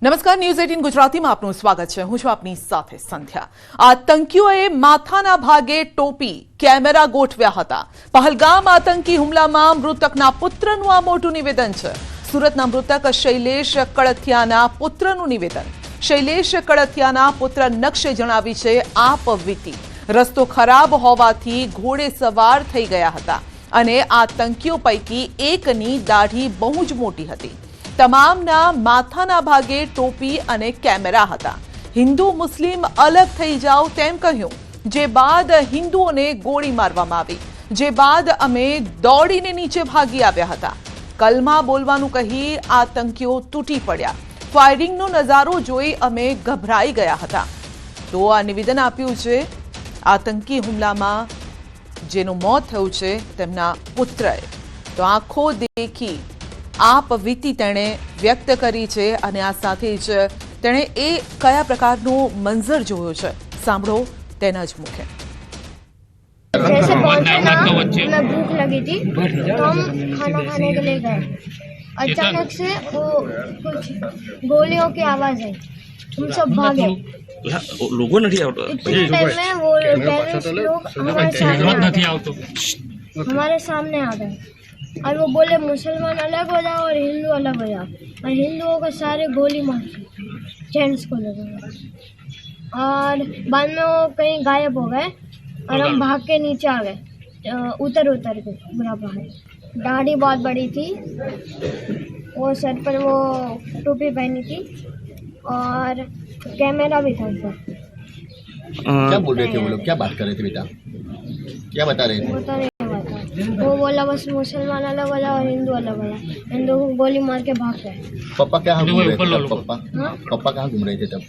નમસ્કાર, ન્યૂઝ 18 ગુજરાતીમાં આપનું સ્વાગત છે. હું છું આપની સાથે સંધ્યા. આતંકીઓએ માથાના ભાગે ટોપી, કેમેરા ગોઠવ્યા હતા. પહલગામ આતંકી હુમલામાં મૃતકના પુત્રનું આ મોટું નિવેદન છે. સુરતના મૃતક શૈલેષ કળથિયાના પુત્રનું નિવેદન. શૈલેષ કળથિયાના પુત્ર નક્ષે જણાવી છે આપ વીતી. રસ્તો ખરાબ હોવાથી ઘોડે સવાર થઈ ગયા હતા અને આતંકીઓ પૈકી એકની દાઢી બહુ જ મોટી હતી. તમામના માથાના ભાગે ટોપી અને કેમેરા હતા. હિન્દુ મુસ્લિમ અલગ થઈ જાઓ તેમ કહ્યું. જે બાદ હિન્દુઓને ગોળી મારવામાં આવી. જે બાદ અમે દોડીને નીચે ભાગી આવ્યા હતા. કલમા બોલવાનું કહી આતંકીઓ તૂટી પડ્યા. ફાયરિંગનો નજારો જોઈ અમે ગભરાઈ ગયા હતા. તો આ નિવેદન આપ્યું છે આતંકી હુમલામાં જેનું મોત થયું છે તેમના પુત્રએ. તો આંખો દેખી આપ વીતી તેણે વ્યક્ત કરી છે અને આ સાથે જ તેણે એ કયા પ્રકારનો મંઝર જોયો છે સાંભળો તેના જ મુખે. जैसे पहुंचे ना हमें भूख लगी थी तो हम खाना खाने के लिए गए. अचानक से वो कुछ गोलियों की आवाज आई. हम सब भागे. लोगों नहीं आवतो इतने टाइम में वो टेररिस्ट लोग हमारे सामने आ गए और वो बोले मुसलमान अलग हो जाओ और हिंदू अलग हो जाओ. और हिंदुओं को सारे गोली मार जेंट्स को लगा और बाद में वो कहीं गायब हो गए और हम भाग के नीचे आ गए. उतर के बुरा भाग. दाढ़ी बहुत बड़ी थी, वो सर पर वो टोपी पहनी थी और कैमरा भी था ऊपर. क्या बोल रहे थे वो लोग, क्या बात कर रहे थे बेटा, क्या बता रहे थे? पता नहीं बता. वो बोला बस मुसलमान अलग हो जाओ और हिंदू अलग हो जाओ. हिंदू को गोली मार के भाग गए. पापा कहाँ घूम रहे थे तब? पापा कहाँ घूम रहे थे तब?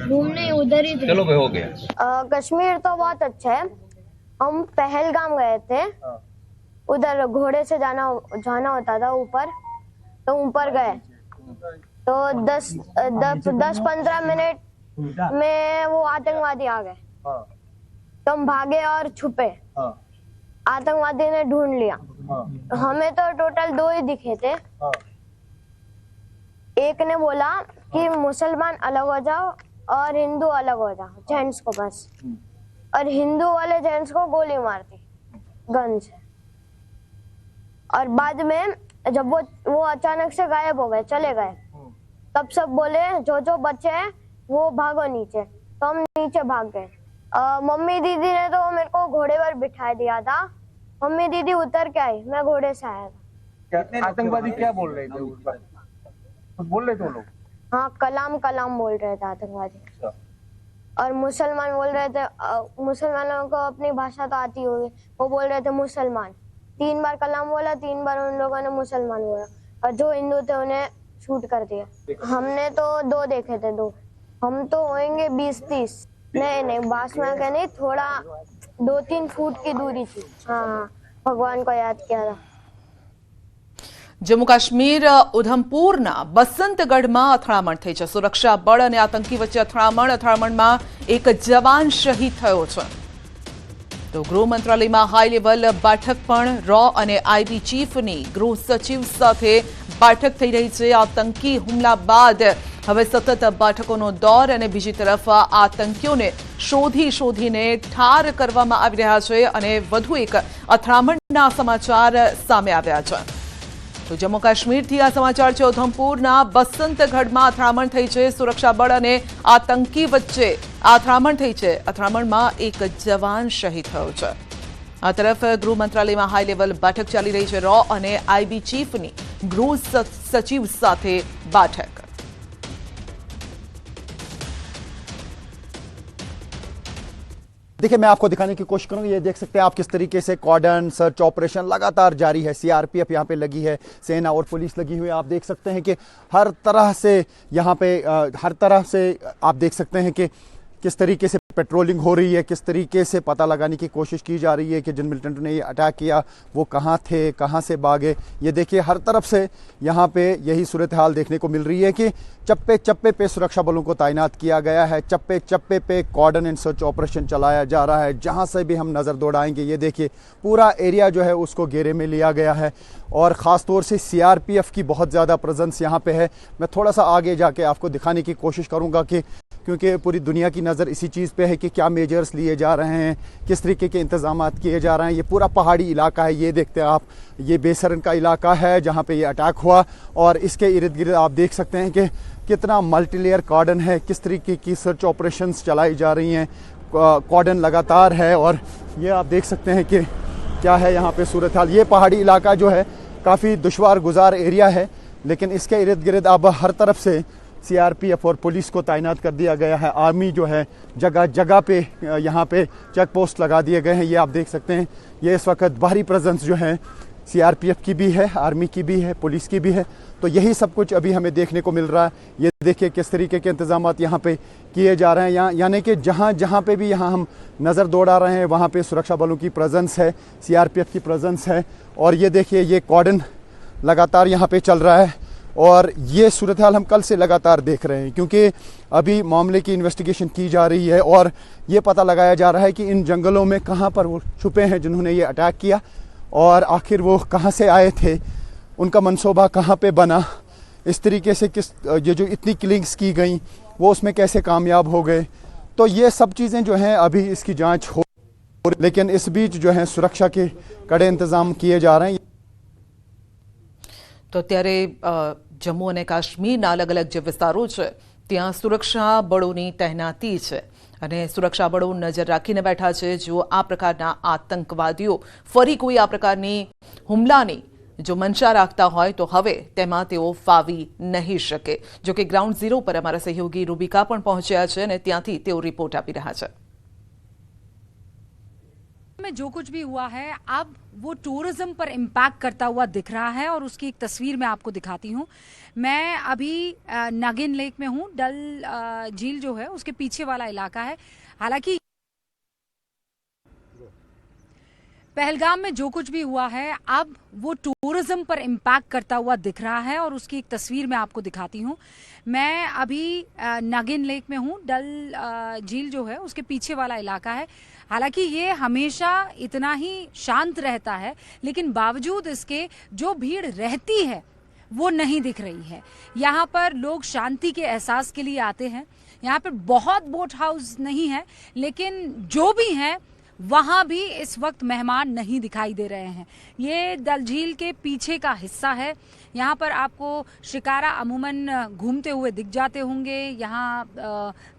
घूमने उधर ही थे. चलो भाई हो गया. कश्मीर तो बहुत अच्छा है. हम पहलगाम गए थे. उधर घोड़े से जाना होता था ऊपर, तो ऊपर गए तो 10-15 मिनट में वो आतंकवादी आ गए. तो हम भागे और छुपे. आतंकवादी ने ढूंढ लिया. हमें तो टोटल 2 ही दिखे थे. एक ने बोला कि मुसलमान अलग हो जाओ और हिंदू अलग हो जाओ, जेंट्स को बस. और हिंदू वाले जेंट्स को गोली मारती गन से. और बाद में जब वो अचानक से गायब हो गए, चले गए, तब सब बोले जो बच्चे हैं वो भागो नीचे. तो हम नीचे भाग गए. मम्मी दीदी ने तो मेरे को घोड़े पर बिठा दिया था. मम्मी दीदी उतर के आई, मैं घोड़े से आया था. आतंकवादी क्या बोल रहे थे उस पर? कुछ बोल रहे थे वो लोग? हाँ, कलाम बोल रहे थे आतंकवादी. और मुसलमान बोल रहे थे. मुसलमानों को अपनी भाषा तो आती होगी. वो बोल रहे थे मुसलमान. 3 बार कलाम बोला, 3 बार उन लोगों ने मुसलमान बोला. और जो हिंदू थे उन्हें शूट कर दिया. हमने तो 2 देखे थे. 2 हम तो होंगे 20-30. नहीं बास में क्या नहीं, थोड़ा 2-3 फुट की दूरी थी. हाँ, भगवान को याद किया था. જમ્મુ કાશ્મીર ઉધમપુરના બસંતગઢમાં અથડામણ થઈ છે. સુરક્ષા બળ અને આતંકી વચ્ચે અથડામણમાં એક જવાન શહીદ થયો છે. તો ગૃહ મંત્રાલયમાં હાઈ લેવલ બેઠક પણ રો અને આઈબી ચીફની ગૃહ સચિવ સાથે બેઠક થઈ રહી છે. આતંકી હુમલા બાદ હવે સતત બેઠકોનો દોર અને બીજી તરફ આતંકીઓને શોધીને ઠાર કરવામાં આવી રહ્યા છે અને વધુ એક અથડામણના સમાચાર સામે આવ્યા છે. તો જમ્મુ કાશ્મીરથી આ સમાચાર છે. ઉધમપુરના બસંતગઢમાં અથડામણ થઈ છે. સુરક્ષા બળ અને આતંકી વચ્ચે અથડામણ થઈ છે. અથડામણમાં એક જવાન શહીદ થયો છે. આ તરફ ગૃહ મંત્રાલયમાં હાઈ લેવલ બેઠક ચાલી રહી છે. રો અને આઈબી ચીફની ગૃહ સચિવ સાથે બેઠક. देखिए, मैं आपको दिखाने की कोशिश करूंगा. ये देख सकते हैं आप किस तरीके से कॉर्डन सर्च ऑपरेशन लगातार जारी है. सीआरपीएफ यहाँ पे लगी है, सेना और पुलिस लगी हुई है. आप देख सकते हैं कि हर तरह से यहाँ पे आप देख सकते हैं कि किस तरीके से पेट्रोलिंग हो रही है, किस तरीके से पता लगाने की कोशिश की जा रही है कि जिन मिलिटेंटों ने ये अटैक किया वो कहाँ थे, कहाँ से भागे। ये देखिए हर तरफ से यहाँ पे यही सूरत हाल देखने को मिल रही है कि चप्पे चप्पे पे सुरक्षा बलों को तैनात किया गया है, चप्पे चप्पे पे कॉर्डन एंड सर्च ऑपरेशन चलाया जा रहा है। जहाँ से भी हम नज़र दौड़ाएंगे ये देखिए पूरा एरिया जो है उसको घेरे में लिया गया है और ख़ास तौर से सीआरपीएफ की बहुत ज़्यादा प्रेजेंस यहाँ पे है। मैं थोड़ा सा आगे जाके आपको दिखाने की कोशिश करूँगा कि क्योंकि पूरी दुनिया की नज़र इसी चीज़ पे है कि क्या मेजर्स लिए जा रहे हैं, किस तरीके के इंतजाम किए जा रहे हैं। ये पूरा पहाड़ी इलाका है, ये देखते हैं आप, ये बेसरन का इलाका है जहाँ पे ये अटैक हुआ और इसके इर्द गिर्द आप देख सकते हैं कि कितना मल्टीलेयर कॉर्डन है, किस तरीके की सर्च ऑपरेशंस चलाई जा रही हैं। कॉर्डन लगातार है और ये आप देख सकते हैं कि क्या है यहाँ पे सूरत हाल। ये पहाड़ी इलाका जो है काफ़ी दुश्वार गुजार एरिया है, लेकिन इसके इर्द गिर्द अब हर तरफ से सीआरपीएफ और पुलिस को तैनात कर दिया गया है। आर्मी जो है जगह जगह पे यहाँ पे चेक पोस्ट लगा दिए गए हैं। ये आप देख सकते हैं, ये इस वक्त बाहरी प्रेजेंस जो है सीआरपीएफ की भी है, आर्मी की भी है, पुलिस की भी है। तो यही सब कुछ अभी हमें देखने को मिल रहा है। ये देखिए किस तरीके के इंतजाम यहाँ पे किए जा रहे हैं। यानी कि जहाँ जहाँ पे भी यहाँ हम नज़र दौड़ा रहे हैं वहाँ पे सुरक्षा बलों की प्रेजेंस है, सीआरपीएफ की प्रेजेंस है। और ये देखिए ये कॉर्डन लगातार यहाँ पे चल रहा है और ये सूरत हाल हम कल से लगातार देख रहे हैं क्योंकि अभी मामले की इन्वेस्टिगेशन की जा रही है और ये पता लगाया जा रहा है कि इन जंगलों में कहाँ पर वो छुपे हैं जिन्होंने ये अटैक किया और आखिर वो कहाँ से आए थे, उनका मंसूबा कहाँ पे बना, इस तरीके से किस ये जो इतनी किलिंग्स की गई वो उसमें कैसे कामयाब हो गए। तो ये सब चीज़ें जो हैं अभी इसकी जांच हो, लेकिन इस बीच जो है सुरक्षा के कड़े इंतजाम किए जा रहे हैं। તો ત્યારે જમ્મુ અને કાશ્મીરના અલગ અલગ જે વિસ્તારો છે ત્યાં સુરક્ષા બળોની તહેનાતી છે અને સુરક્ષા બળો નજર રાખીને બેઠા છે જો આ પ્રકારના આતંકવાદીઓ ફરી કોઈ આ પ્રકારની હુમલાની જો મંશા રાખતા હોય તો હવે તેમાં તેઓ ફાવી નહીં શકે। જો કે ગ્રાઉન્ડ ઝીરો પર અમારા સહયોગી રૂબિકા પણ પહોંચ્યા છે અને ત્યાંથી તેઓ રિપોર્ટ આપી રહ્યા છે। में जो कुछ भी हुआ है अब वो टूरिज्म पर इम्पैक्ट करता हुआ दिख रहा है और उसकी एक तस्वीर मैं आपको दिखाती हूँ। मैं अभी नागिन लेक में हूँ, डल झील जो है उसके पीछे वाला इलाका है। हालांकि पहलगाम में जो कुछ भी हुआ है अब वो टूरिज्म पर इम्पैक्ट करता हुआ दिख रहा है और उसकी एक तस्वीर मैं आपको दिखाती हूँ। मैं अभी नागिन लेक में हूँ, डल झील जो है उसके पीछे वाला इलाका है। हालांकि ये हमेशा इतना ही शांत रहता है लेकिन बावजूद इसके जो भीड़ रहती है वो नहीं दिख रही है। यहाँ पर लोग शांति के एहसास के लिए आते हैं। यहाँ पर बहुत बोट हाउस नहीं है लेकिन जो भी हैं वहाँ भी इस वक्त मेहमान नहीं दिखाई दे रहे हैं। ये डल झील के पीछे का हिस्सा है। यहाँ पर आपको शिकारा अमूमन घूमते हुए दिख जाते होंगे। यहाँ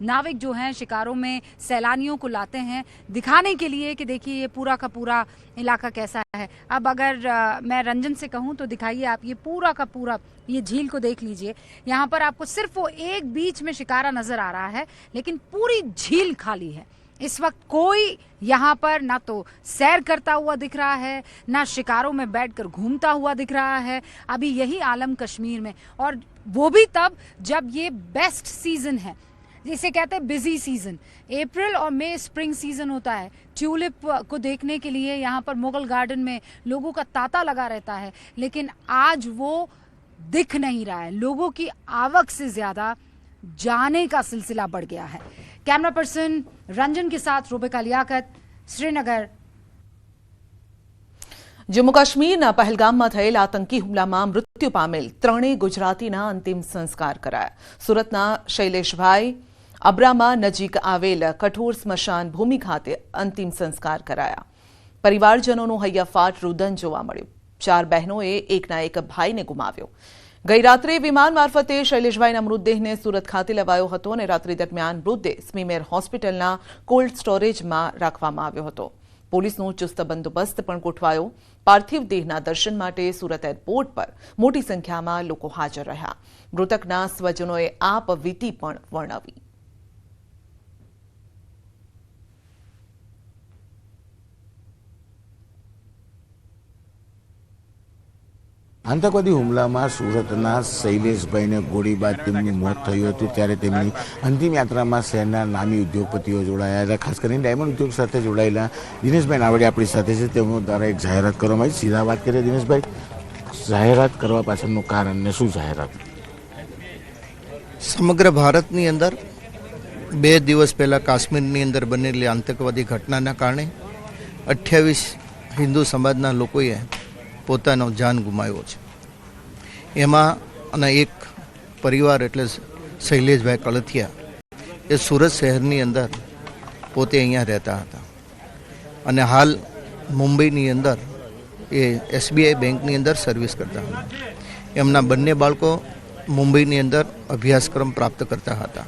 नाविक जो हैं शिकारों में सैलानियों को लाते हैं दिखाने के लिए कि देखिए ये पूरा का पूरा इलाका कैसा है। अब अगर मैं रंजन से कहूँ तो दिखाइए आप ये पूरा का पूरा ये झील को देख लीजिए। यहाँ पर आपको सिर्फ वो एक बीच में शिकारा नजर आ रहा है लेकिन पूरी झील खाली है। इस वक्त कोई यहाँ पर ना तो सैर करता हुआ दिख रहा है ना शिकारों में बैठकर घूमता हुआ दिख रहा है। अभी यही आलम कश्मीर में, और वो भी तब जब ये बेस्ट सीजन है, जिसे कहते हैं बिजी सीजन। अप्रैल और मई स्प्रिंग सीजन होता है। ट्यूलिप को देखने के लिए यहाँ पर मुगल गार्डन में लोगों का तांता लगा रहता है लेकिन आज वो दिख नहीं रहा है। लोगों की आवक से ज्यादा जाने का सिलसिला बढ़ गया है। कैमरा पर्सन रंजन के साथ रूबिका लियाकत, श्रीनगर। જમ્મુ કાશ્મીરના પહેલગામમાં થયેલ આતંકી હુમલામાં મૃત્યુ પામેલ ત્રણેય ગુજરાતીના અંતિમ સંસ્કાર કરાયા। સુરતના શૈલેષભાઈ અબ્રામા નજીક આવેલ કઠોર સ્મશાન ભૂમિ ખાતે અંતિમ સંસ્કાર કરાયા। પરિવારજનોનું હૈયાફાટ રુદન જોવા મળ્યું। ચાર બહેનોએ એકના એક ભાઈને ગુમાવ્યો। ગઈ રાત્રે વિમાન મારફતે શૈલેષભાઈના મૃતદેહને સુરત ખાતે લેવાયો હતો અને રાત્રિ દરમિયાન મૃતદેહ સ્મીમેર હોસ્પિટલના કોલ્ડ સ્ટોરેજમાં રાખવામાં આવ્યો હતો। પોલીસનો ચુસ્ત બંદોબસ્ત પણ ગોઠવાયો। પાર્થિવ દેહના દર્શન માટે સુરત એરપોર્ટ પર મોટી સંખ્યામાં લોકો હાજર રહ્યા। મૃતકના સ્વજનોએ આપવીતી પણ વર્ણવી। આતંકવાદી હુમલામાં સુરતના શૈલેષભાઈને ગોળીબાર તેમની મોત થયું હતું, ત્યારે તેમની અંતિમ યાત્રામાં શહેરના નામી ઉદ્યોગપતિઓ જોડાયા હતા. ખાસ કરીને ડાયમંડ ઉદ્યોગ સાથે જોડાયેલા દિનેશભાઈ નાવડિયા આપણી સાથે છે. તેમનો દ્વારા એક જાહેરાત કરવામાં આવી. સીધા વાત કરીએ દિનેશભાઈ, જાહેરાત કરવા પાછળનું કારણ ને શું જાહેરાત? સમગ્ર ભારતની અંદર 2 દિવસ પહેલાં કાશ્મીરની અંદર બનેલી આતંકવાદી ઘટનાના કારણે 28 હિન્દુ સમાજના લોકોએ પોતાનો જાન ગુમાવ્યો છે. એમાં અને એક પરિવાર એટલે શૈલેષભાઈ કળથિયા એ સુરત શહેરની અંદર પોતે અહીંયા રહેતા હતા અને હાલ મુંબઈની અંદર એ SBI બેંકની અંદર સર્વિસ કરતા હતા. એમના બંને બાળકો મુંબઈની અંદર અભ્યાસક્રમ પ્રાપ્ત કરતા હતા,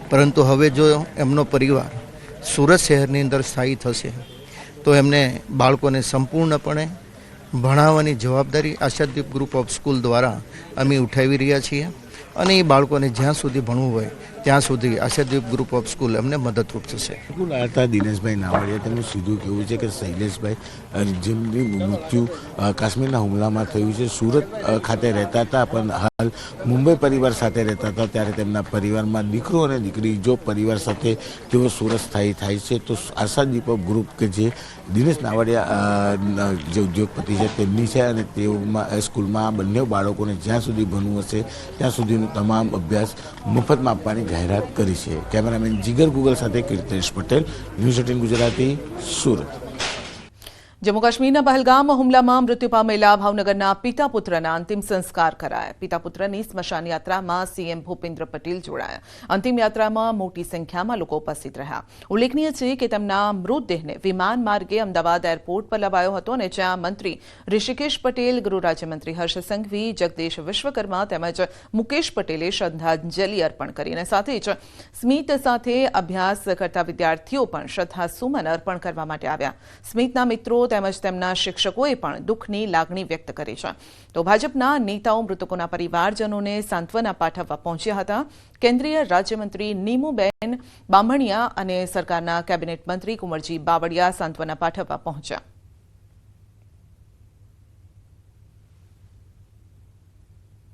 પરંતુ હવે જો એમનો પરિવાર સુરત શહેરની અંદર સ્થાયી થશે તો એમને બાળકોને સંપૂર્ણપણે ભણાવવાની જવાબદારી આશાદીપ ગ્રુપ ઓફ સ્કૂલ દ્વારા અમે ઉઠાવી રહ્યા છીએ અને એ બાળકોને જ્યાં સુધી ભણવું હોય ત્યાં સુધી આશાદીપ ગ્રુપ ઓફ સ્કૂલ એમને મદદરૂપ થશે. હતા દિનેશભાઈ નાવડિયા, તેમનું સીધું કહેવું છે કે શૈલેષભાઈ જેમની મૃત્યુ કાશ્મીરના હુમલામાં થયું છે, સુરત ખાતે રહેતા હતા પણ હાલ મુંબઈ પરિવાર સાથે રહેતા હતા, ત્યારે તેમના પરિવારમાં દીકરો અને દીકરી જો પરિવાર સાથે તેઓ સુરત સ્થાયી થાય છે તો આશાદીપ ગ્રુપ કે જે દિનેશ નાવડિયા જે ઉદ્યોગપતિ છે તેમની છે અને તેઓમાં સ્કૂલમાં બંને બાળકોને જ્યાં સુધી ભણવું હશે ત્યાં સુધીનો તમામ અભ્યાસ મફતમાં આપવાની જાહેરાત કરી છે. કેમેરામેન જીગર ગુગલ સાથે કીર્તેશ પટેલ, ન્યૂઝ 18 ગુજરાતી, સુરત. જમ્મુ કાશ્મીરના પહલગામ હુમલામાં મૃત્યુ પામેલા ભાવનગરના પિતા પુત્રના અંતિમ સંસ્કાર કરાયા. પિતા પુત્રની સ્મશાન યાત્રામાં CM ભૂપેન્દ્ર પટેલ જોડાયા. અંતિમ યાત્રામાં મોટી સંખ્યામાં લોકો ઉપસ્થિત રહ્યા. ઉલ્લેખનીય છે કે તેમના મૃતદેહને વિમાન માર્ગે અમદાવાદ એરપોર્ટ પર લવાયો હતો અને જ્યાં મંત્રી ઋષિકેશ પટેલ, ગૃહ રાજ્યમંત્રી હર્ષ સંઘવી, જગદીશ વિશ્વકર્મા તેમજ મુકેશ પટેલે શ્રદ્ધાંજલિ અર્પણ કરીને સાથે જ સ્મિત સાથે અભ્યાસ કરતા વિદ્યાર્થીઓ પણ શ્રદ્ધાસુમન અર્પણ કરવા માટે આવ્યા. સ્મિતના મિત્રો તેમજ તેમના શિક્ષકોએ પણ દુઃખની લાગણી વ્યક્ત કરી છે. તો ભાજપના નેતાઓ મૃતકોના પરિવારજનોને સાંત્વના પાઠવવા પહોંચ્યા હતા. કેન્દ્રીય રાજ્યમંત્રી નીમુબેન બામણિયા અને સરકારના કેબિનેટ મંત્રી કુંવરજી બાવળિયા સાંત્વના પાઠવવા પહોંચ્યા.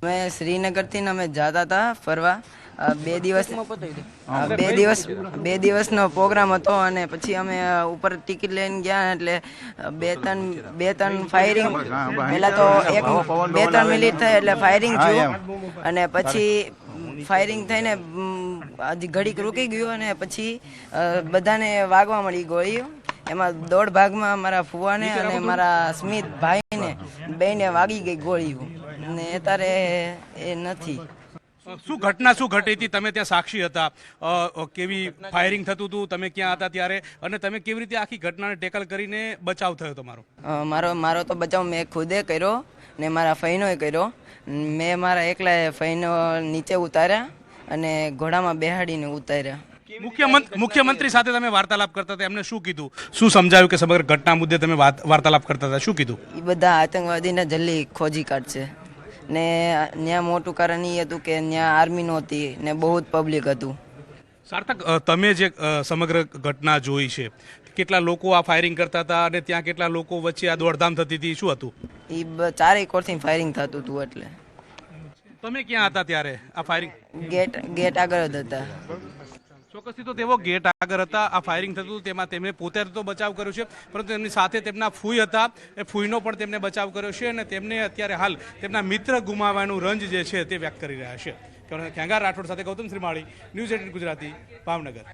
અમે શ્રીનગરથી અમે જતા હતા ફરવા. 2 દિવસનો પ્રોગ્રામ હતો અને પછી અમે ઉપર ટિકિટ લઈને ગયા એટલે બે ત્રણ ફાયરિંગ, પહેલા તો 2-3 મિનિટ થઈ એટલે ફાયરિંગ થયું અને પછી ફાયરિંગ થઈને હજી ઘડીક રૂકી ગયું અને પછી બધાને વાગવા મળી ગોળીઓ. એમાં 1.5 ભાગમાં મારા ફુવાને અને મારા સ્મિત ભાઈને બેને વાગી ગઈ ગોળીઓ ને અત્યારે એ નથી. શું ઘટના શું ઘટી હતી? તમે ત્યાં સાક્ષી હતા, કેવી ફાયરિંગ થતું હતું, તમે ક્યાં હતા ત્યારે, અને તમે કેવી રીતે આખી ઘટનાને ટેકલ કરીને બચાવ થયો તમારો? મારો તો બચાવ મેં ખુદે કર્યો ને મારા ફઈનોએ કર્યો. મેં મારા એકલા ફઈનો નીચે ઉતાર્યા અને ઘોડામાં બેહાડીને ઉતાર્યા. મુખ્યમંત્રી સાથે તમે વાર્તાલાપ કરતા હતા, એમને શું કીધું, શું સમજાવ્યું કે સમગ્ર ઘટના મુદ્દે તમે વાર્તાલાપ કરતા હતા, શું કીધું? એ બધા આતંકવાદીને જલ્દી ખોજી કાઢશે ને ત્યાં મોટું કારણ એ હતું કે ત્યાં આર્મી નહોતી ને બહુ જ પબ્લિક હતું. સાર્થક, તમે જે સમગ્ર ઘટના જોઈ છે, કેટલા લોકો આ ફાયરિંગ કરતા હતા અને ત્યાં કેટલા લોકો વચ્ચે આ દોડધામ થતી હતી, શું હતું? એ ચારેય કોરથી ફાયરિંગ થતું હતું. એટલે તમે ક્યાં હતા ત્યારે આ ફાયરિંગ? ગેટ આગળ જ હતા. ચોક્કસથી તો તેઓ ગેટ આગળ હતા, આ ફાયરિંગ થતું હતું, તેમાં તેમણે પોતે તો બચાવ કર્યો છે, પરંતુ તેમની સાથે તેમના ફૂઈ હતા, એ ફૂઈનો પણ તેમને બચાવ કર્યો છે અને તેમને અત્યારે હાલ તેમના મિત્ર ગુમાવવાનું રંજ જે છે તે વ્યક્ત કરી રહ્યા છે. ખેંગાર રાઠોડ સાથે ગૌતમ શ્રીમાળી, ન્યૂઝ 18 ગુજરાતી, ભાવનગર.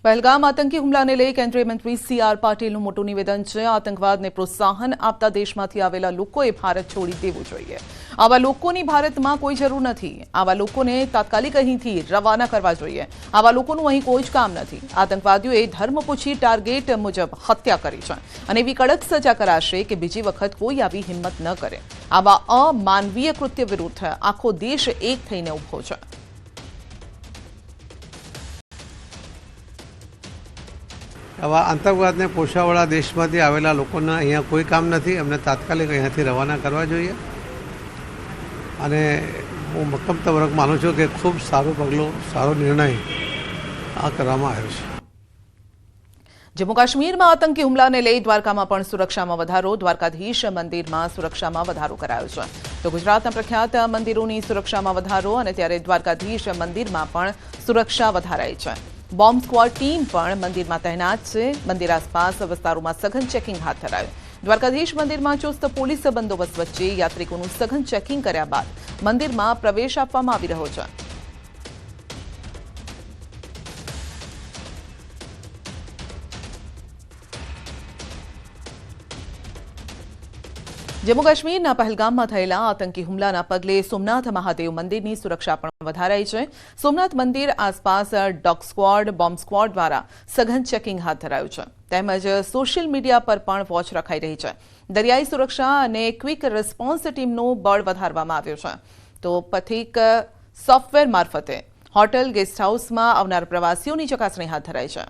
પહેલગામ આતંકી હુમલાને લઈ કેન્દ્રીય મંત્રી CR પાટીલનું મોટું નિવેદન છે. આતંકવાદને પ્રોત્સાહન આપતા દેશમાંથી આવેલા લોકોએ ભારત છોડી દેવું જોઈએ. આવા લોકોની ભારતમાં કોઈ જરૂર નથી. આવા લોકોને તાત્કાલિક અહીંથી રવાના કરવા જોઈએ. આવા લોકોનું અહીં કોઈ જ કામ નથી. આતંકવાદીઓએ ધર્મ પૂછી ટાર્ગેટ મુજબ હત્યા કરી છે અને એવી કડક સજા કરાશે કે બીજી વખત કોઈ આવી હિંમત ન કરે. આવા અમાનવીય કૃત્ય વિરુદ્ધ આખો દેશ એક થઈને ઊભો છે. આવા આતંકવાદને પોષાવાળા દેશમાંથી આવેલા લોકોના અહીંયા કોઈ કામ નથી. એમને તાત્કાલિક અહીંયાથી રવાના કરવા જોઈએ અને હું મક્કમતાપૂર્વક માનું છું કે ખૂબ સારું પગલું, સારો નિર્ણય આ કરવામાં આવ્યો છે. જમ્મુ કાશ્મીરમાં આતંકી હુમલાને લઈ દ્વારકામાં પણ સુરક્ષામાં વધારો. દ્વારકાધીશ મંદિરમાં સુરક્ષામાં વધારો કરાયો છે. તો ગુજરાતના પ્રખ્યાત મંદિરોની સુરક્ષામાં વધારો અને ત્યારે દ્વારકાધીશ મંદિરમાં પણ સુરક્ષા વધારાઈ છે. બોમ્બ સ્ક્વોડ ટીમ પણ મંદિરમાં તૈનાત છે. મંદિર આસપાસ વિસ્તારોમાં સઘન ચેકિંગ હાથ ધરાયું. દ્વારકાધીશ મંદિરમાં ચુસ્ત પોલીસ બંદોબસ્ત વચ્ચે યાત્રિકોનું સઘન ચેકિંગ કર્યા બાદ મંદિરમાં પ્રવેશ આપવામાં આવી રહ્યો છે. જમ્મુ કાશ્મીરના પહેલગામમાં થયેલા આતંકી હુમલાના પગલે સોમનાથ મહાદેવ મંદિરની સુરક્ષા પણ વધારાઈ છે. સોમનાથ મંદિર આસપાસ ડોગ સ્ક્વોડ, બોમ્બ સ્ક્વોડ દ્વારા સઘન ચેકિંગ હાથ ધરાયું છે. તેમજ સોશિયલ મીડિયા પર પણ વોચ રખાઈ રહી છે. દરિયાઈ સુરક્ષા અને ક્વિક રિસ્પોન્સ ટીમનું બળ વધારવામાં આવ્યું છે. તો પથિક સોફ્ટવેર મારફતે હોટેલ, ગેસ્ટ હાઉસમાં આવનાર પ્રવાસીઓની ચકાસણી હાથ ધરાઈ છે.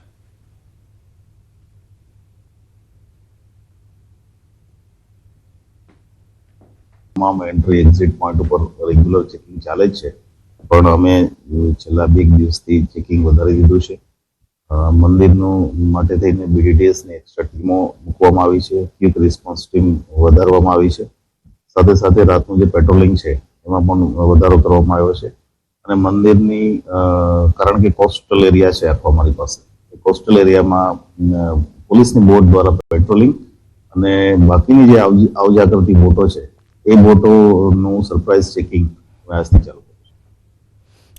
તમામ એન્ટ્રી એક્ઝિટ પોઈન્ટ ઉપર રેગ્યુલર ચેકિંગ ચાલે જ છે, પણ અમે છેલ્લા 2 દિવસથી ચેકિંગ વધારી દીધું છે. મંદિરનું માટે થઈને BDTS ને એક્સ્ટ્રા ટીમો મૂકવામાં આવી છે. ક્વિક રિસ્પોન્સ ટીમ વધારવામાં આવી છે. સાથે સાથે રાતનું જે પેટ્રોલિંગ છે એમાં પણ વધારો કરવામાં આવ્યો છે. અને મંદિરની કારણ કે કોસ્ટલ એરિયા છે આખો અમારી પાસે, કોસ્ટલ એરિયામાં પોલીસની બોટ દ્વારા પેટ્રોલિંગ અને બાકીની જે આવજા કરતી બોટો છે એ બોટોનું સરપ્રાઇઝ ચેકિંગ આજથી ચાલુ કર્યું છે.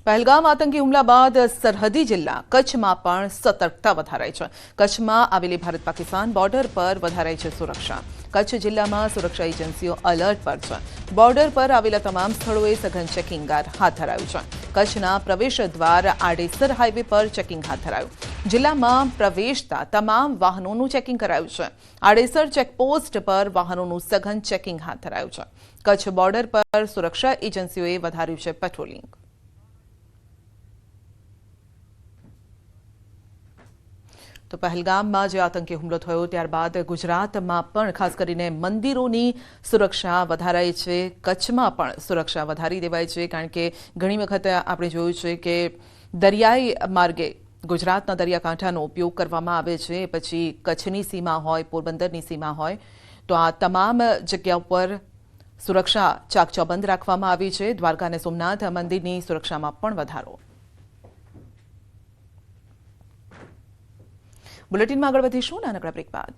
પહેલગામ આતંકી હુમલા બાદ સરહદી જિલ્લા કચ્છમાં પણ સતર્કતા વધારાઈ છે. કચ્છમાં આવેલી ભારત પાકિસ્તાન બોર્ડર પર વધારાઈ છે સુરક્ષા. કચ્છ જિલ્લામાં સુરક્ષા એજન્સીઓ એલર્ટ પર છે. બોર્ડર પર આવેલા તમામ સ્થળોએ સઘન ચેકિંગ હાથ ધરાયું છે. કચ્છના પ્રવેશ દ્વાર આડેસર હાઈવે પર ચેકિંગ હાથ ધરાયું. જિલ્લામાં પ્રવેશતા તમામ વાહનોનું ચેકિંગ કરાયું છે. આડેસર ચેકપોસ્ટ પર વાહનોનું સઘન ચેકિંગ હાથ ધરાયું છે. કચ્છ બોર્ડર પર સુરક્ષા એજન્સીઓએ વધાર્યું છે પેટ્રોલિંગ. તો પહેલગામમાં જે આતંકી હુમલો થયો ત્યારબાદ ગુજરાતમાં પણ ખાસ કરીને મંદિરોની સુરક્ષા વધારાઈ છે. કચ્છમાં પણ સુરક્ષા વધારી દેવાઈ છે, કારણ કે ઘણી વખત આપણે જોયું છે કે દરિયાઈ માર્ગે ગુજરાતના દરિયાકાંઠાનો ઉપયોગ કરવામાં આવે છે. પછી કચ્છની સીમા હોય, પોરબંદરની સીમા હોય, તો આ તમામ જગ્યા પર સુરક્ષા ચાકચોબંધ રાખવામાં આવી છે. દ્વારકા અને સોમનાથ મંદિરની સુરક્ષામાં પણ વધારો. બુલેટિનમાં આગળ વધીશું નાનકડા બ્રેક બાદ.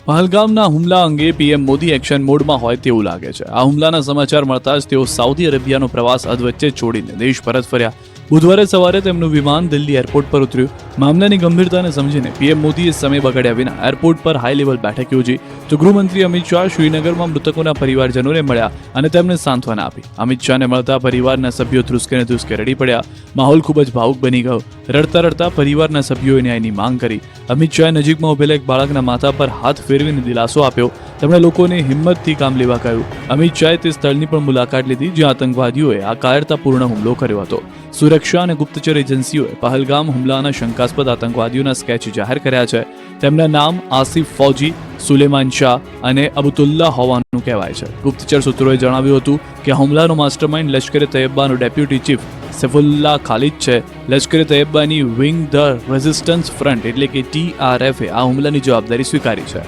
પહલગામના હુમલા અંગે પીએમ મોદી એક્શન મોડમાં હોય તેવું લાગે છે. આ હુમલાના સમાચાર મળતા જ તેઓ સાઉદી અરેબિયાનો પ્રવાસ અધવચ્ચે છોડીને દેશ પરત ફર્યા. બુધવારે સવારે તેમનું વિમાન દિલ્હી એરપોર્ટ પર ઉતર્યું. મામલાની ગંભીરતાને સમજીને પીએમ મોદીએ સમય બગાડ્યા વિના એરપોર્ટ પર હાઈ લેવલ બેઠક યોજી. તો ગૃહમંત્રી અમિત શાહ શ્રીનગરમાં મૃતકોના પરિવારજનોને મળ્યા અને તેમને સાંત્વના આપી. અમિત શાહને મળતા પરિવારના સભ્યો ધ્રુસકે ને ધ્રુસકે રડી પડ્યા. માહોલ ખૂબ જ ભાવુક બની ગયો. રડતા રડતા પરિવારના સભ્યોએ ન્યાયની માંગ કરી. અમિત શાહે નજીકમાં ઉભેલા એક બાળકના માથા પર હાથ ફેરવીને દિલાસો આપ્યો. તેમણે લોકોને હિંમતથી કામ લેવા કહ્યું. અમિત શાહે તે સ્થળની પણ મુલાકાત લીધી જ્યાં આતંકવાદીઓએ આ કાયરતાપૂર્ણ હુમલો કર્યો હતો. સુરક્ષા અને ગુપ્તચર એજન્સીઓએ પહલગામ હુમલાના શંકાસ્પદ આતંકવાદીઓના સ્કેચ જાહેર કર્યા છે. તેમના નામ આસિફ ફૌજી, સુલેમાન શાહ અને અબુતુલ્લા હોવાનું કહેવાય છે. ગુપ્તચર સૂત્રોએ જણાવ્યું હતું કે હુમલાનો માસ્ટરમાઇન્ડ લશ્કરે તૈયબાનો ડેપ્યુટી ચીફ સૈફુલ્લાહ ખાલિદ છે. લશ્કરે તૈયબાની વિંગ ધ રેઝિસ્ટન્સ ફ્રન્ટ એટલે કે TRF આ હુમલાની જવાબદારી સ્વીકારી છે.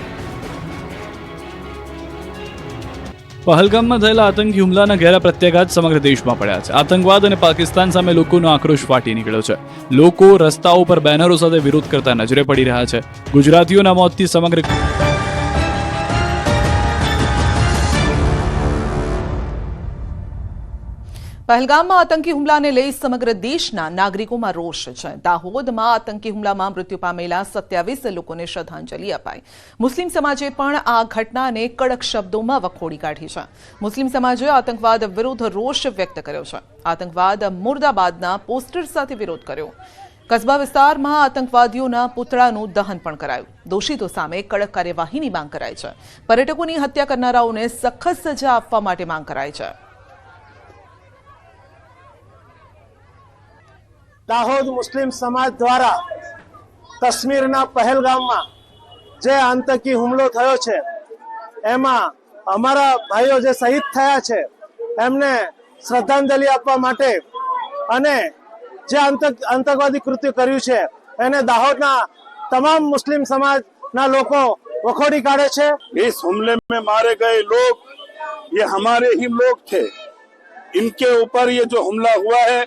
પહલગામમાં થયેલા આતંકી હુમલાના ઘેરા પ્રત્યાઘાત સમગ્ર દેશમાં પડ્યા છે. આતંકવાદ અને પાકિસ્તાન સામે લોકોનો આક્રોશ ફાટી નીકળ્યો છે. લોકો રસ્તાઓ પર બેનરો સાથે વિરોધ કરતા નજરે પડી રહ્યા છે. ગુજરાતીઓના મોતથી સમગ્ર પહેલગામમાં આતંકી હુમલાને લઈ સમગ્ર દેશના નાગરિકોમાં રોષ છે. દાહોદમાં આતંકી હુમલામાં મૃત્યુ પામેલા 27 લોકોને શ્રદ્ધાંજલિ અપાઈ. મુસ્લિમ સમાજે પણ આ ઘટનાને કડક શબ્દોમાં વખોડી કાઢી છે. મુસ્લિમ સમાજે આતંકવાદ વિરુદ્ધ રોષ વ્યક્ત કર્યો છે. આતંકવાદ મુર્દાબાદના પોસ્ટર સાથે વિરોધ કર્યો. કસ્બા વિસ્તારમાં આતંકવાદીઓના પુતળાનું દહન પણ કરાયું. દોષિતો સામે કડક કાર્યવાહીની માંગ કરાઈ છે. પર્યટકોની હત્યા કરનારાઓને સખત સજા આપવા માટે માંગ કરાઈ છે. દાહોદ મુસ્લિમ સમાજ દ્વારા કાશ્મીરના પહેલગામમાં જે આતંકી હુમલો થયો છે એમાં અમારા ભાઈઓ જે શહીદ થયા છે એમને શ્રદ્ધાંજલિ આપવા માટે અને જે આતંકવાદી કૃત્ય કર્યું છે એને દાહોદના તમામ મુસ્લિમ समाज લોકો વખોડી કાઢે છે। इस हमले में मारे गए लोग ये हमारे ही लोग थे। इनके ऊपर ये जो हमला हुआ है,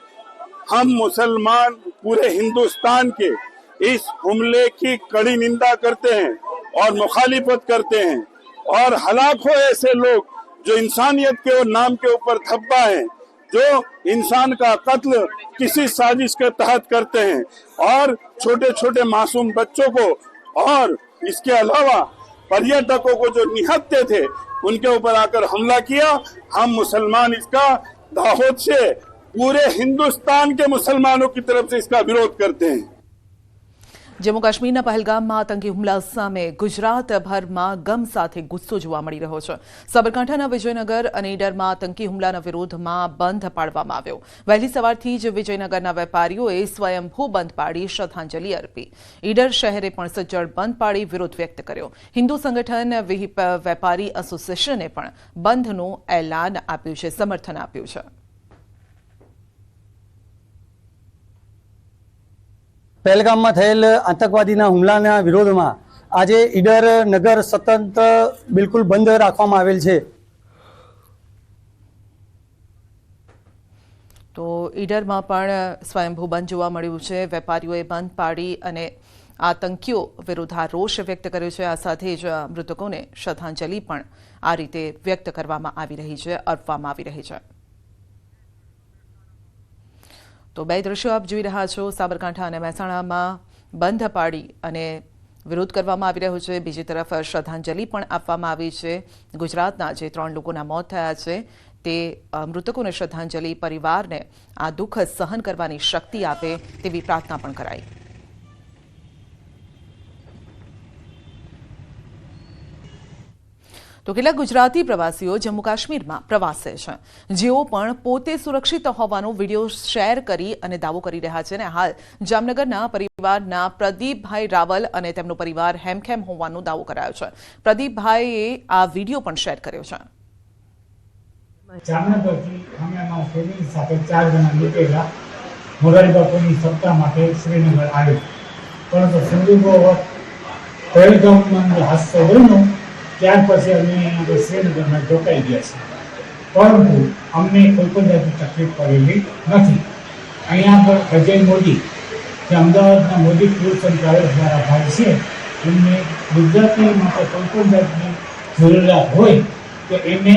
हम मुसलमान पूरे हिंदुस्तान के इस हमले की कड़ी निंदा करते हैं और मुखालिफत करते हैं। और हलाकों ऐसे लोग जो इंसानियत के और नाम के ऊपर धब्बा है, जो इंसान का कत्ल किसी साजिश के तहत करते हैं और छोटे छोटे मासूम बच्चों को और इसके अलावा पर्यटकों को जो निहत्ते थे उनके ऊपर आकर हमला किया। हम मुसलमान इसका दाहोद से पूरे हिंदुस्तान के मुसलमानों की तरफ से इसका विरोध करते हैं। जम्मू काश्मीરના પહેલગામમાં આતંકી હુમલા સામે ગુજરાતભરમાં ગમ સાથે ગુસ્સો જોવા મળી રહ્યો છે। સાબરકાંઠાના વિજયનગર અને ઈડરમાં આતંકી હુમલાના વિરોધમાં બંધ પાડવામાં આવ્યો। વહેલી સવારથી જ વિજયનગરના વેપારીઓએ સ્વયંભૂ બંધ પાડી શ્રદ્ધાંજલિ અર્પી। ઈડર શહેરે પણ સજ્જડ બંધ પાડી વિરોધ વ્યક્ત કર્યો। હિન્દુ સંગઠન વિહિપ વેપારી એસોસિએશને પણ બંધનું એલાન આપ્યું છે, સમર્થન આપ્યું છે। પહેલગામમાં થયેલ આતંકવાદીના હુમલાના વિરોધમાં આજે ઈડર નગર સતત બિલકુલ બંધ રાખવામાં આવેલ છે। તો ઈડરમાં પણ સ્વયંભૂ બંધ જોવા મળ્યું છે। વેપારીઓએ બંધ પાડી અને આતંકીઓ વિરુદ્ધ રોષ વ્યક્ત કર્યો છે। આ સાથે જ મૃતકોને શ્રદ્ધાંજલિ પણ આ રીતે વ્યક્ત કરવામાં આવી રહી છે, અર્પવામાં આવી રહી છે। તો બે દ્રશ્યો આપ જોઈ રહ્યા છો। સાબરકાંઠા અને મહેસાણામાં બંધ પાડી અને વિરોધ કરવામાં આવી રહ્યો છે। બીજી તરફ શ્રદ્ધાંજલિ પણ આપવામાં આવી છે। ગુજરાતના જે 3 લોકોના મોત થયા છે તે મૃતકોને શ્રદ્ધાંજલિ પરિવારને આ દુઃખ સહન કરવાની શક્તિ આપે તેવી પ્રાર્થના પણ કરાઈ। તો કેટલાક ગુજરાતી પ્રવાસીઓ જમ્મુ કાશ્મીરમાં પ્રવાસે છે, જેઓ પણ પોતે સુરક્ષિત હોવાનો વિડીયો શેર કરી અને દાવો કરી રહ્યા છે। અને હાલ જામનગરના પરિવારના પ્રદીપભાઈ રાવલ અને તેમનો પરિવાર હેમખેમ હોવાનો દાવો કરાયો છે। પ્રદીપભાઈએ આ વિડીયો પણ શેર કર્યો છે। જામનગરથી અમે અમારા ફેમિલી સાથે 4 જણા નીકળ્યા મોરારી બાપુની સપ્તાહ માટે શ્રીનગર આવ્યો, પરંતુ સંજોગોવશ પહેલગામમાં હાદસો બન્યો ત્યાર પછી અમે શ્રીનગરમાં રોકાઈ ગયા છે, પરંતુ અમને કોઈ પણ જાતની તકલીફ પડેલી નથી। અહીંયા પર અજય મોદી જે અમદાવાદના મોદી ટૂર્સ એન્ડ ટ્રાવેલ્સ દ્વારા ભાઈ છે, એમને ગુજરાતી માટે કોઈ પણ જાતની જરૂરિયાત હોય તો એને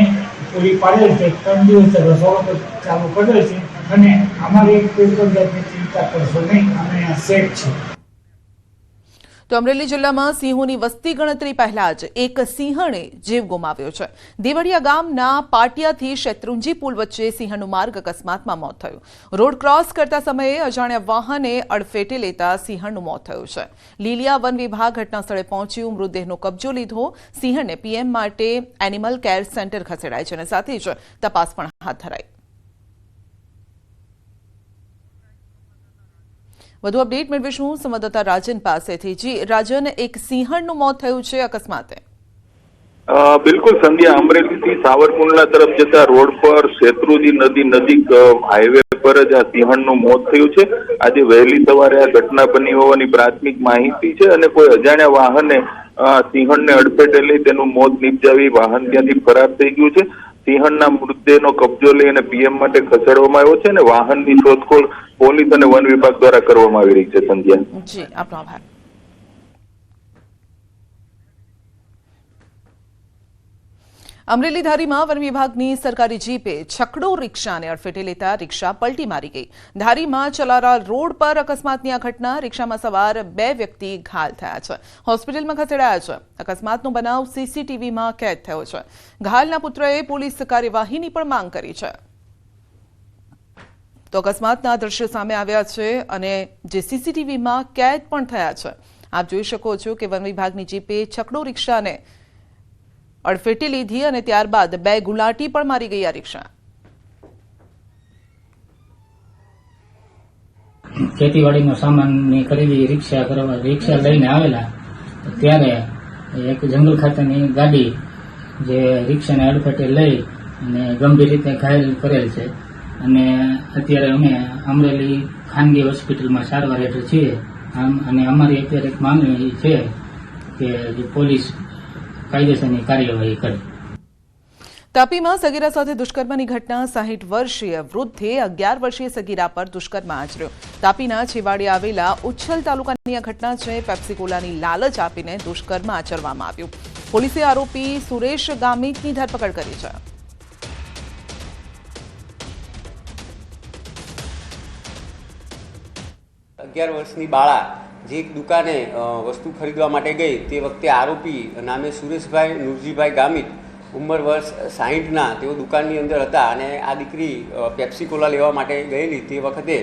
પૂરી પાડેલ છે। 3 દિવસે રસોડો ચાલુ કરેલ છે અને અમારી કોઈ પણ જાતની ચિંતા કરશો નહીં, અમે સેફ છીએ। તો અમરેલી જિલ્લામાં સિંહોની વસ્તી ગણતરી પહેલા જ એક સિંહણે જીવ ગુમાવ્યો છે। દેવળિયા ગામના પાટિયાથી શેત્રુંજી પુલ વચ્ચે સિંહનું માર્ગ અકસ્માતમાં મોત થયું। રોડ ક્રોસ કરતા સમયે અજાણ્યા વાહને અડફેટે લેતા સિંહણનું મોત થયું છે। લીલિયા વન વિભાગ ઘટનાસ્થળે પહોંચ્યું, મૃતદેહનો કબજો લીધો। સિંહણને પીએમ માટે એનિમલ કેર સેન્ટર ખસેડાય છે અને સાથે જ તપાસ પણ હાથ ધરાઈ। વધુ અપડેટ મેળવીશું સંવાદદાતા રાજન પાસેથી। જી રાજન, એક સિંહણનું મોત થયું છે અકસ્માતે। બિલકુલ સંધ્યા, અમરેલીથી સાવરકુંડલા તરફ જતા રોડ પર શેત્રુંજી નદી નજીક હાઈવે પર જ આ સિંહણનું મોત થયું છે। આજે વહેલી સવારે આ ઘટના બની હોવાની પ્રાથમિક માહિતી છે અને કોઈ અજાણ્યા વાહને સિંહણને અડફેટે લઈ તેનું મોત નિપજાવી વાહન ત્યાંથી ફરાર થઈ ગયું છે। સિંહણના મૃતદેહનો કબજો લઈ અને પીએમ માટે ખસેડવામાં આવ્યો છે અને વાહનની શોધખોળ પોલીસ અને વન વિભાગ દ્વારા કરવામાં આવી રહી છે। સંધ્યા જી, આપનો આભાર। અમરેલી ધારીમાં વન વિભાગની સરકારી જીપે છકડો રિક્ષાને અડફેટે લેતા રિક્ષા પલટી મારી ગઈ। ધારીમાં ચલારા રોડ પર અકસ્માતની આ ઘટના, રિક્ષામાં સવાર 2 વ્યક્તિ ઘાયલ થયા છે, હોસ્પિટલમાં ખસેડાયા છે। અકસ્માતનો બનાવ સીસીટીવીમાં કેદ થયો છે। ઘાયલના પુત્રએ પોલીસ કાર્યવાહીની પણ માંગ કરી છે। તો અકસ્માતના દ્રશ્યો સામે આવ્યા છે અને જે સીસીટીવીમાં કેદ પણ થયા છે। આપ જોઈ શકો છો કે વન વિભાગની જીપે છકડો રિક્ષાને અડફેટે લીધી અને ત્યારબાદ 2 ગુલાટી પણ મારી ગઈ આ રિક્ષા। ખેતીવાડીનો સામાનની ખરીદી રિક્ષા લઈને આવેલા ત્યારે એક જંગલ ખાતાની ગાડી જે રિક્ષાને અડફેટે લઈ અને ગંભીર રીતે ઘાયલ કરેલ છે। અને અત્યારે અમે અમરેલી ખાનગી હોસ્પિટલમાં સારવાર હેઠળ છીએ અને અમારી અત્યારે એક માંગણી છે કે પોલીસ કાયદેસરની કાર્યવાહી કરે. તાપીમાં સગીરા સાથે દુષ્કર્મની ઘટના 60 વર્ષીય વૃદ્ધે 11 વર્ષીય સગીરા પર દુષ્કર્મ આચર્યો. તાપીના છેવાડે આવેલા ઉચ્છલ તાલુકાની આ ઘટના છે. પેપ્સીકોલાની લાલચ આપીને દુષ્કર્મ આચરવામાં આવ્યું. પોલીસે આરોપી સુરેશ ગામિતની ધરપકડ કરી છે. વર્ષની બાળા જે એક દુકાને વસ્તુ ખરીદવા માટે ગઈ તે વખતે આરોપી નામે સુરેશભાઈ નુરજીભાઈ ગામિત ઉંમર વર્ષ 60ના તેઓ દુકાનની અંદર હતા અને આ દીકરી પેપ્સી કોલા લેવા માટે ગયેલી તે વખતે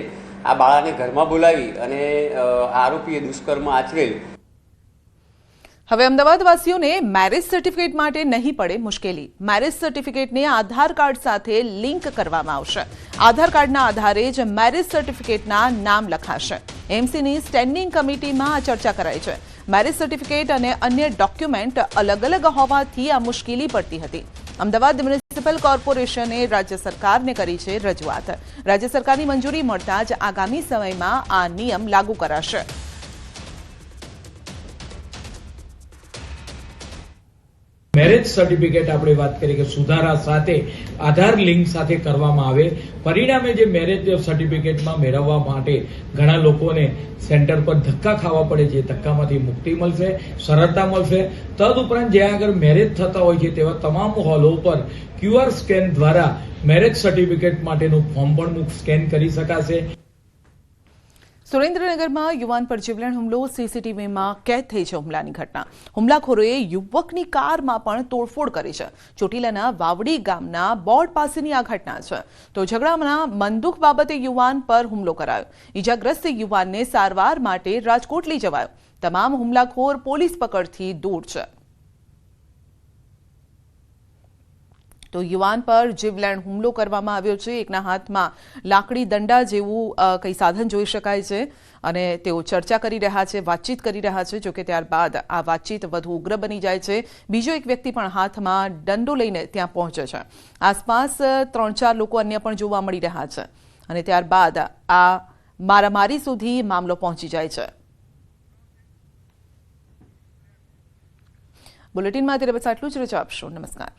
આ બાળાને ઘરમાં બોલાવી અને આરોપીએ દુષ્કર્મ આચરેલ. હવે અમદાવાદવાસીઓને મેરેજ સર્ટિફિકેટ માટે નહીં પડે મુશ્કેલી. મેરેજ સર્ટિફિકેટને આધાર કાર્ડ સાથે લિંક કરવામાં આવશે. આધાર કાર્ડના આધારે જ મેરેજ સર્ટિફિકેટના નામ લખાશે. એમસીની સ્ટેન્ડિંગ કમિટીમાં આ ચર્ચા કરાઈ છે. મેરેજ સર્ટિફિકેટ અને અન્ય ડોક્યુમેન્ટ અલગ અલગ હોવાથી આ મુશ્કેલી પડતી હતી. અમદાવાદ મ્યુનિસિપલ કોર્પોરેશને રાજ્ય સરકારને કરી છે રજૂઆત. રાજ્ય સરકારની મંજૂરી મળતા જ આગામી સમયમાં આ નિયમ લાગુ કરાશે. મેરેજ સર્ટિફિકેટ આપણે વાત કરીએ કે સુધારા સાથે આધાર લિંક સાથે કરવામાં આવે. પરિણામે જે મેરેજ સર્ટિફિકેટમાં મેળવવા માટે ઘણા લોકોને સેન્ટર પર ધક્કા ખાવા પડે છે. ધક્કામાંથી મુક્તિ મળશે, સરળતા મળશે. તદુપરાંત જ્યાં આગળ મેરેજ થતા હોય છે તેવા તમામ હોલો પર QR સ્કેન દ્વારા મેરેજ સર્ટિફિકેટ માટેનું ફોર્મ પણ સ્કેન કરી શકાશે. સુરેન્દ્રનગરમાં યુવાન પર જીવલેણ હુમલો. સીસીટીવીમાં કેદ થઈ છે હુમલાની ઘટના. હુમલાખોરોએ યુવકની કારમાં પણ તોડફોડ કરી છે. ચોટીલાના વાવડી ગામના બોર્ડ પાસેની આ ઘટના છે. તો ઝઘડાના મનદુખ બાબતે યુવાન પર હુમલો કરાયો. ઈજાગ્રસ્ત યુવાનને સારવાર માટે રાજકોટ લઈ જવાયો. તમામ હુમલાખોર પોલીસ પકડથી દૂર છે. તો યુવાન પર જીવલેણ હુમલો કરવામાં આવ્યો છે. એકના હાથમાં લાકડી દંડા જેવું કંઈ સાધન જોઈ શકાય છે અને તેઓ ચર્ચા કરી રહ્યા છે, વાતચીત કરી રહ્યા છે. જોકે ત્યારબાદ આ વાતચીત વધુ ઉગ્ર બની જાય છે. બીજો એક વ્યક્તિ પણ હાથમાં દંડો લઈને ત્યાં પહોંચે છે. આસપાસ 3-4 લોકો અન્ય પણ જોવા મળી રહ્યા છે અને ત્યારબાદ આ મારામારી સુધી મામલો પહોંચી જાય છે. બુલેટિનમાં અત્યારે બસ આટલું જ. રજા આપશો. નમસ્કાર.